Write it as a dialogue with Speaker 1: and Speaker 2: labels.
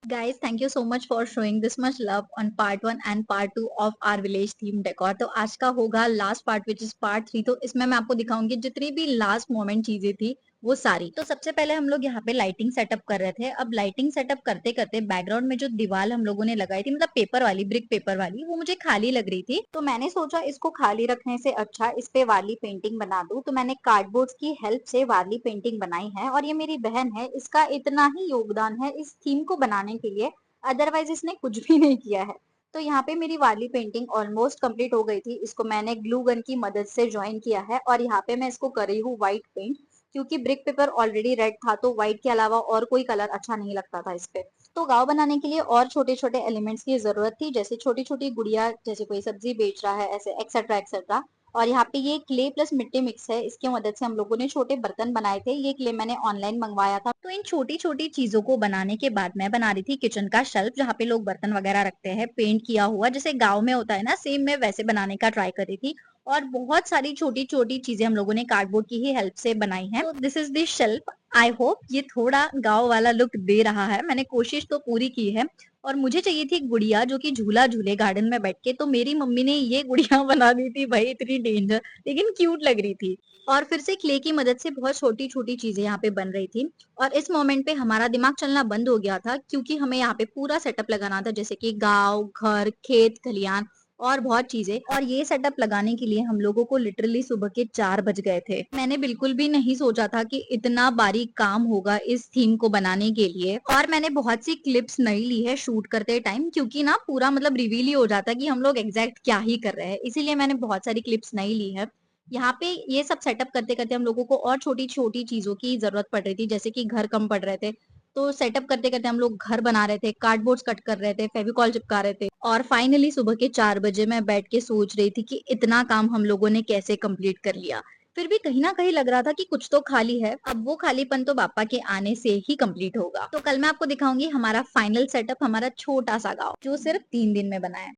Speaker 1: Guys, thank you so much for showing this much love on part 1 and part 2 of our village theme decor। तो आज का होगा last part which is part 3। तो इसमें मैं आपको दिखाऊंगी जितनी भी लास्ट मोमेंट चीजें थी वो सारी। तो सबसे पहले हम लोग यहाँ पे लाइटिंग सेटअप कर रहे थे। अब लाइटिंग सेटअप करते करते बैकग्राउंड में जो दीवार हम लोगों ने लगाई थी, मतलब पेपर वाली, ब्रिक पेपर वाली, वो मुझे खाली लग रही थी। तो मैंने सोचा इसको खाली रखने से अच्छा इस पे वाली पेंटिंग बना दूं। तो मैंने कार्डबोर्ड की हेल्प से वाली पेंटिंग बनाई है और ये मेरी बहन है, इसका इतना ही योगदान है इस थीम को बनाने के लिए, अदरवाइज इसने कुछ भी नहीं किया है। तो यहाँ पे मेरी वाली पेंटिंग ऑलमोस्ट कंप्लीट हो गई थी। इसको मैंने ग्लू गन की मदद से ज्वाइन किया है और यहाँ पे मैं इसको कर रही हूँ व्हाइट पेंट, क्योंकि ब्रिक पेपर ऑलरेडी रेड था तो व्हाइट के अलावा और कोई कलर अच्छा नहीं लगता था इस पे। तो गांव बनाने के लिए और छोटे छोटे एलिमेंट्स की जरूरत थी, जैसे छोटी छोटी गुड़िया, जैसे कोई सब्जी बेच रहा है, ऐसे एक्सेट्रा एक्सेट्रा। और यहाँ पे ये क्ले प्लस मिट्टी मिक्स है, इसकी मदद से हम लोगों ने छोटे बर्तन बनाए थे। ये क्ले मैंने ऑनलाइन मंगवाया था। तो इन छोटी छोटी चीजों को बनाने के बाद मैं बना रही थी किचन का शेल्फ, जहाँ पे लोग बर्तन वगैरह रखते हैं, पेंट किया हुआ जैसे गाँव में होता है ना, सेम मैं वैसे बनाने का ट्राई कर रही थी। और बहुत सारी छोटी छोटी चीजें हम लोगों ने कार्डबोर्ड की ही हेल्प से बनाई हैं। तो this is the shelf. I hope ये थोड़ा गांव वाला लुक दे रहा है। मैंने कोशिश तो पूरी की है। और मुझे चाहिए थी गुड़िया जो कि झूला झूले गार्डन में बैठ के, तो मेरी मम्मी ने ये गुड़िया बना दी थी भाई, इतनी डेंजर लेकिन क्यूट लग रही थी। और फिर से क्ले की मदद से बहुत छोटी छोटी चीजें यहाँ पे बन रही थी। और इस मोमेंट पे हमारा दिमाग चलना बंद हो गया था, क्योंकि हमें यहाँ पे पूरा सेटअप लगाना था, जैसे कि गांव, घर, खेत खलियान और बहुत चीजें। और ये सेटअप लगाने के लिए हम लोगों को लिटरली सुबह के 4 बज गए थे। मैंने बिल्कुल भी नहीं सोचा था कि इतना बारीक काम होगा इस थीम को बनाने के लिए। और मैंने बहुत सी क्लिप्स नई ली है शूट करते टाइम, क्योंकि ना पूरा मतलब रिवील ही हो जाता है कि हम लोग एग्जैक्ट क्या ही कर रहे हैं, इसीलिए मैंने बहुत सारी क्लिप्स नई ली है। यहाँ पे ये सब सेटअप करते करते हम लोगों को और छोटी छोटी चीजों की जरूरत पड़ रही थी, जैसे कि घर कम पड़ रहे थे। तो सेटअप करते करते हम लोग घर बना रहे थे, कार्डबोर्ड कट कर रहे थे, फेविकॉल चिपका रहे थे। और फाइनली सुबह के 4 बजे मैं बैठ के सोच रही थी कि इतना काम हम लोगों ने कैसे कंप्लीट कर लिया। फिर भी कहीं ना कहीं लग रहा था कि कुछ तो खाली है। अब वो खालीपन तो पापा के आने से ही कंप्लीट होगा। तो कल मैं आपको दिखाऊंगी हमारा फाइनल सेटअप, हमारा छोटा सा गाँव जो सिर्फ 3 दिन में बना है।